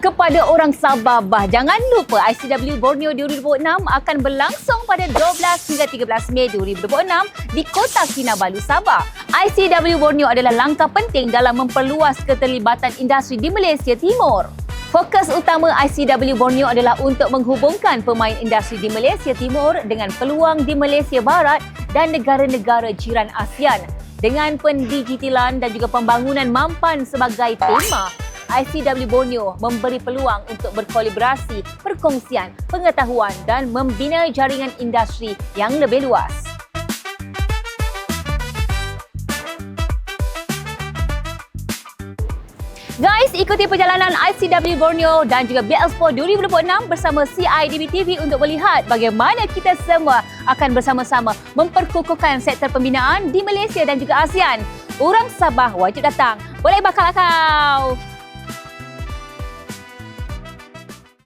Kepada orang Sabah, jangan lupa ICW Borneo 2026 akan berlangsung pada 12 hingga 13 Mei 2026 di Kota Kinabalu, Sabah. ICW Borneo adalah langkah penting dalam memperluas keterlibatan industri di Malaysia Timur. Fokus utama ICW Borneo adalah untuk menghubungkan pemain industri di Malaysia Timur dengan peluang di Malaysia Barat dan negara-negara jiran ASEAN. Dengan pendigitalan dan juga pembangunan mampan sebagai tema, ICW Borneo memberi peluang untuk berkolaborasi, perkongsian, pengetahuan dan membina jaringan industri yang lebih luas. Guys, ikuti perjalanan ICW Borneo dan juga BLSPO 2026 bersama CIDB TV untuk melihat bagaimana kita semua akan bersama-sama memperkukuhkan sektor pembinaan di Malaysia dan juga ASEAN. Orang Sabah wajib datang. Boleh bakal kau!